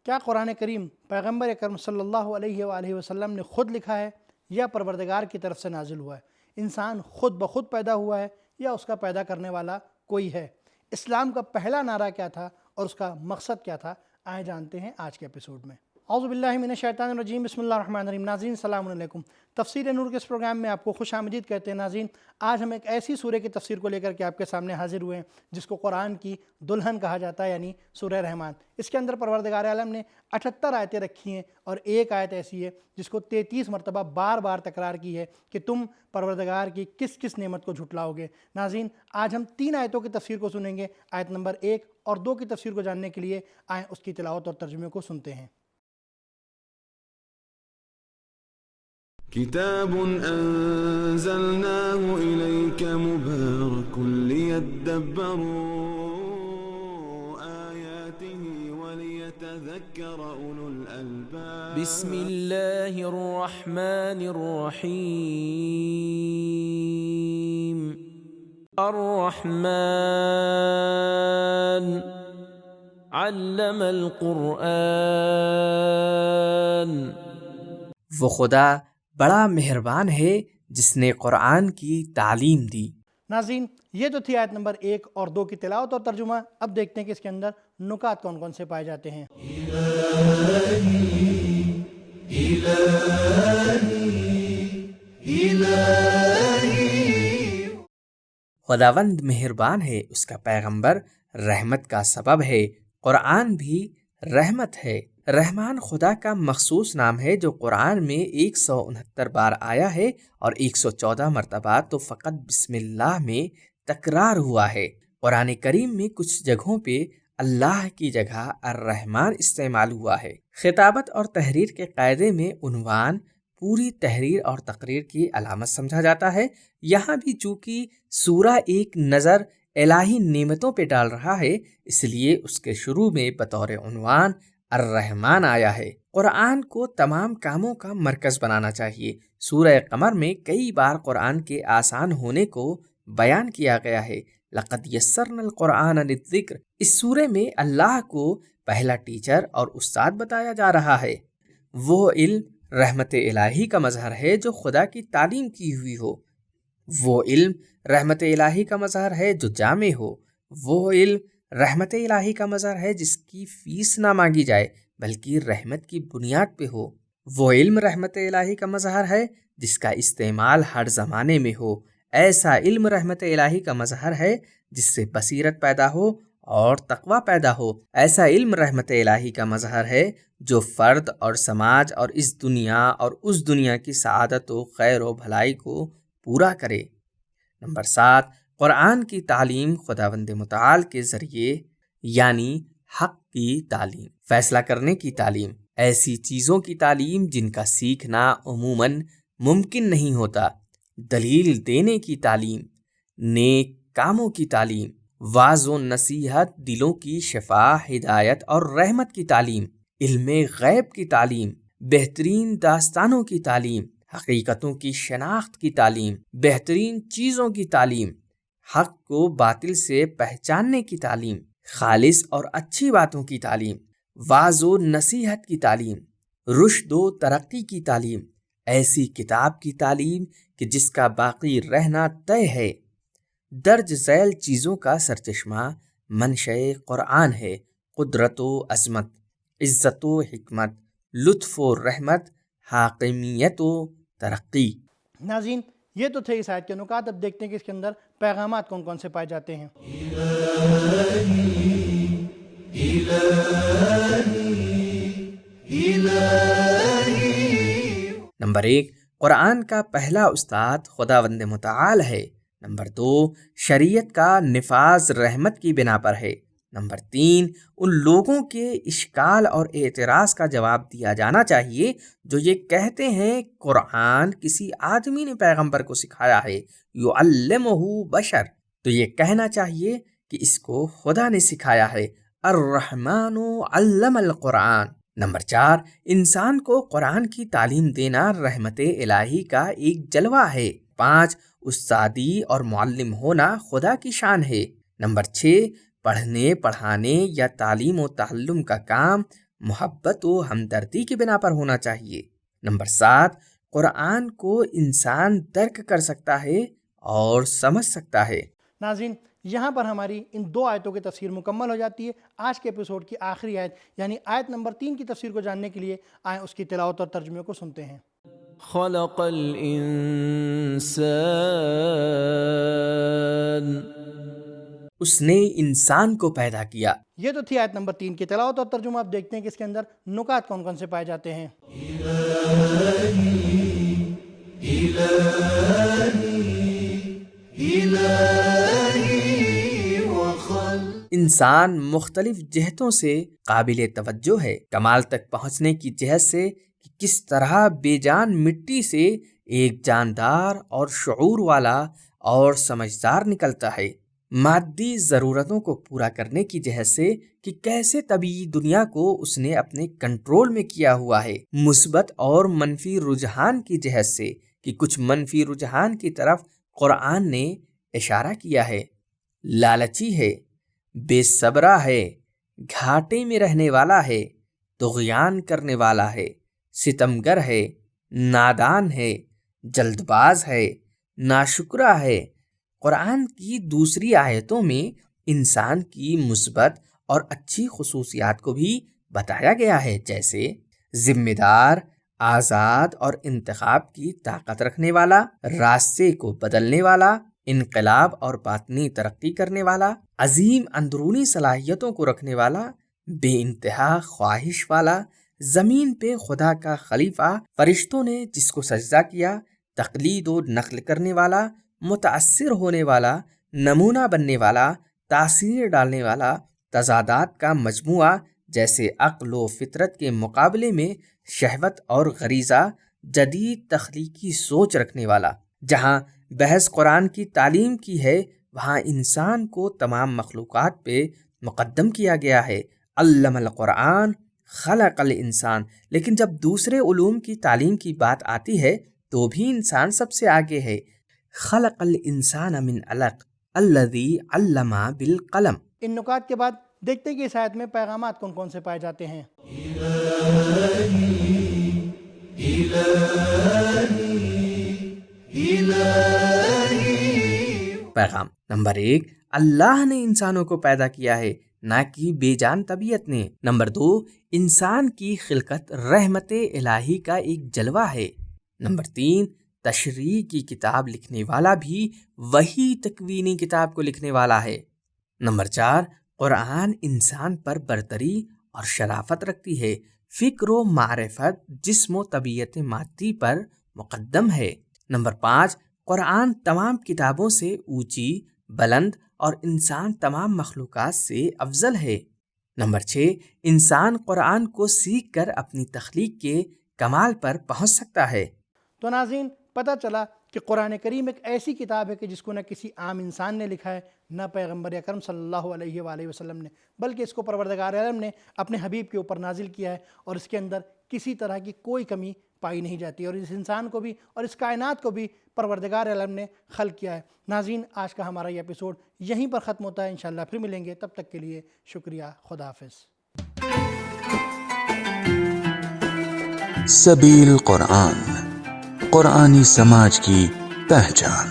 کیا قرآن کریم پیغمبر اکرم صلی اللہ علیہ وآلہ وسلم نے خود لکھا ہے یا پروردگار کی طرف سے نازل ہوا ہے؟ انسان خود بخود پیدا ہوا ہے یا اس کا پیدا کرنے والا کوئی ہے؟ اسلام کا پہلا نعرہ کیا تھا اور اس کا مقصد کیا تھا؟ آئے جانتے ہیں آج کے ایپیسوڈ میں۔ اعوذ باللہ من الشیطان الرجیم، بسم اللہ الرحمن الرحیم۔ ناظرین السلام علیکم، تفسیر نور کے اس پروگرام میں آپ کو خوش آمدید کہتے ہیں۔ ناظرین، آج ہم ایک ایسی سورہ کی تفسیر کو لے کر کے آپ کے سامنے حاضر ہوئے ہیں جس کو قرآن کی دلہن کہا جاتا ہے، یعنی سورہ رحمان۔ اس کے اندر پروردگار عالم نے 78 آیتیں رکھی ہیں اور ایک آیت ایسی ہے جس کو 33 مرتبہ بار بار تکرار کی ہے کہ تم پروردگار کی کس کس نعمت کو جھٹلاؤ گے۔ ناظرین، آج ہم 3 آیتوں کی تفسیر کو سنیں گے۔ آیت نمبر 1 اور 2 کی تفسیر کو جاننے کے لیے آئیں اس کی تلاوت اور ترجمے کو سنتے ہیں۔ كتاب أنزلناه إليك مبارك ليدبروا آياته وليتذكر أولو الألباب بسم الله الرحمن الرحيم الرحمن علم القرآن۔ وہ خدا بڑا مہربان ہے جس نے قرآن کی تعلیم دی۔ ناظرین، یہ تو تھی آیت نمبر 1 اور 2 کی تلاوت اور ترجمہ۔ اب دیکھتے ہیں کہ اس کے اندر نکات کون کون سے پائے جاتے ہیں۔ خداوند مہربان ہے، اس کا پیغمبر رحمت کا سبب ہے، قرآن بھی رحمت ہے۔ رحمان خدا کا مخصوص نام ہے جو قرآن میں 169 بار آیا ہے اور 114 مرتبہ تو فقط بسم اللہ میں تکرار ہوا ہے۔ قرآن کریم میں کچھ جگہوں پہ اللہ کی جگہ الرحمن استعمال ہوا ہے۔ خطابت اور تحریر کے قاعدے میں عنوان پوری تحریر اور تقریر کی علامت سمجھا جاتا ہے۔ یہاں بھی چونکہ سورہ ایک نظر الہی نعمتوں پہ ڈال رہا ہے، اس لیے اس کے شروع میں بطور عنوان الرحمن آیا ہے۔ قرآن کو تمام کاموں کا مرکز بنانا چاہیے۔ سورہ قمر میں کئی بار قرآن کے آسان ہونے کو بیان کیا گیا ہے۔ لقد یسرنا القرآن للذکر، اس سورہ میں اللہ کو پہلا ٹیچر اور استاد بتایا جا رہا ہے۔ وہ علم رحمت الہی کا مظہر ہے جو خدا کی تعلیم کی ہوئی ہو۔ وہ علم رحمت الہی کا مظہر ہے جو جامع ہو۔ وہ علم رحمت الہی کا مظہر ہے جس کی فیس نہ مانگی جائے بلکہ رحمت کی بنیاد پہ ہو۔ وہ علم رحمت الہی کا مظہر ہے جس کا استعمال ہر زمانے میں ہو۔ ایسا علم رحمت الہی کا مظہر ہے جس سے بصیرت پیدا ہو اور تقوی پیدا ہو۔ ایسا علم رحمت الہی کا مظہر ہے جو فرد اور سماج اور اس دنیا اور اس دنیا کی سعادت و خیر و بھلائی کو پورا کرے۔ نمبر 7، قرآن کی تعلیم خداوند متعال کے ذریعے، یعنی حق کی تعلیم، فیصلہ کرنے کی تعلیم، ایسی چیزوں کی تعلیم جن کا سیکھنا عموماً ممکن نہیں ہوتا، دلیل دینے کی تعلیم، نیک کاموں کی تعلیم، واعظ و نصیحت، دلوں کی شفا، ہدایت اور رحمت کی تعلیم، علم غیب کی تعلیم، بہترین داستانوں کی تعلیم، حقیقتوں کی شناخت کی تعلیم، بہترین چیزوں کی تعلیم، حق کو باطل سے پہچاننے کی تعلیم، خالص اور اچھی باتوں کی تعلیم، واعظ و نصیحت کی تعلیم، رشد و ترقی کی تعلیم، ایسی کتاب کی تعلیم کہ جس کا باقی رہنا طے ہے۔ درج ذیل چیزوں کا سرچشمہ منشأ قرآن ہے۔ قدرت و عظمت، عزت و حکمت، لطف و رحمت، حاکمیت و ترقی۔ ناظرین، یہ تو تھے اس آیت کے نکات۔ اب دیکھتے ہیں کہ اس کے اندر پیغامات کون کون سے پائے جاتے ہیں۔ نمبر 1، قرآن کا پہلا استاد خداوند متعال ہے۔ نمبر 2، شریعت کا نفاذ رحمت کی بنا پر ہے۔ نمبر 3، ان لوگوں کے اشکال اور اعتراض کا جواب دیا جانا چاہیے جو یہ کہتے ہیں قرآن کسی آدمی نے پیغمبر کو سکھایا ہے، یعلمہ بشر، تو یہ کہنا چاہیے کہ اس کو خدا نے سکھایا ہے۔ الرحمن علم القرآن۔ نمبر 4، انسان کو قرآن کی تعلیم دینا رحمت الہی کا ایک جلوہ ہے۔ 5، استادی اور معلم ہونا خدا کی شان ہے۔ نمبر 6، پڑھنے پڑھانے یا تعلیم و تعلم کا کام محبت و ہمدردی کی بنا پر ہونا چاہیے۔ نمبر 7، قرآن کو انسان درک کر سکتا ہے اور سمجھ سکتا ہے۔ ناظرین، یہاں پر ہماری ان 2 آیتوں کی تفسیر مکمل ہو جاتی ہے۔ آج کے ایپیسوڈ کی آخری آیت یعنی آیت نمبر 3 کی تفسیر کو جاننے کے لیے آئیں اس کی تلاوت اور ترجمے کو سنتے ہیں۔ خلق الانسان، اس نے انسان کو پیدا کیا۔ یہ تو تھی آیت نمبر 3 کی تلاوت اور ترجمہ۔ اب دیکھتے ہیں کہ اس کے اندر نکات کون کون سے پائے جاتے ہیں۔ انسان مختلف جہتوں سے قابل توجہ ہے، کمال تک پہنچنے کی جہت سے کہ کس طرح بے جان مٹی سے ایک جاندار اور شعور والا اور سمجھدار نکلتا ہے، مادی ضرورتوں کو پورا کرنے کی جہت سے کہ کیسے طبیعی دنیا کو اس نے اپنے کنٹرول میں کیا ہوا ہے، مثبت اور منفی رجحان کی جہت سے کہ کچھ منفی رجحان کی طرف قرآن نے اشارہ کیا ہے، لالچی ہے، بے صبرہ ہے، گھاٹے میں رہنے والا ہے، طغیان کرنے والا ہے، ستمگر ہے، نادان ہے، جلد باز ہے، ناشکرہ ہے۔ قرآن کی دوسری آیتوں میں انسان کی مثبت اور اچھی خصوصیات کو بھی بتایا گیا ہے، جیسے ذمہ دار، آزاد اور انتخاب کی طاقت رکھنے والا، راستے کو بدلنے والا، انقلاب اور باطنی ترقی کرنے والا، عظیم اندرونی صلاحیتوں کو رکھنے والا، بے انتہا خواہش والا، زمین پہ خدا کا خلیفہ، فرشتوں نے جس کو سجدہ کیا، تقلید و نقل کرنے والا، متاثر ہونے والا، نمونہ بننے والا، تاثیر ڈالنے والا، تضادات کا مجموعہ جیسے عقل و فطرت کے مقابلے میں شہوت اور غریزہ، جدید تخلیقی سوچ رکھنے والا۔ جہاں بحث قرآن کی تعلیم کی ہے، وہاں انسان کو تمام مخلوقات پہ مقدم کیا گیا ہے۔ علم القرآن خلق الانسان۔ لیکن جب دوسرے علوم کی تعلیم کی بات آتی ہے تو بھی انسان سب سے آگے ہے۔ خلق الانسان من علق الذی علم بالقلم۔ ان نکات کے بعد دیکھتے ہیں کہ اس آیت میں پیغامات کون کون سے پائے جاتے ہیں۔ پیغام نمبر 1، اللہ نے انسانوں کو پیدا کیا ہے، نہ کہ بے جان طبیعت نے۔ نمبر 2، انسان کی خلقت رحمت الہی کا ایک جلوہ ہے۔ نمبر 3، تشریح کی کتاب لکھنے والا بھی وہی تکوینی کتاب کو لکھنے والا ہے۔ نمبر 4، قرآن انسان پر برتری اور شرافت رکھتی ہے، فکر و معرفت جسم و طبیعت مادی پر مقدم ہے۔ نمبر 5، قرآن تمام کتابوں سے اونچی، بلند اور انسان تمام مخلوقات سے افضل ہے۔ نمبر 6، انسان قرآن کو سیکھ کر اپنی تخلیق کے کمال پر پہنچ سکتا ہے۔ تو ناظرین، پتہ چلا کہ قرآن کریم ایک ایسی کتاب ہے کہ جس کو نہ کسی عام انسان نے لکھا ہے، نہ پیغمبر اکرم صلی اللہ علیہ وآلہ وسلم نے، بلکہ اس کو پروردگار عالم نے اپنے حبیب کے اوپر نازل کیا ہے، اور اس کے اندر کسی طرح کی کوئی کمی پائی نہیں جاتی، اور اس انسان کو بھی اور اس کائنات کو بھی پروردگار عالم نے خلق کیا ہے۔ ناظرین، آج کا ہمارا یہ ایپیسوڈ یہیں پر ختم ہوتا ہے۔ انشاءاللہ پھر ملیں گے، تب تک کے لیے شکریہ، خدا حافظ۔ سبیل قرآن، قرآنی سماج کی پہچان۔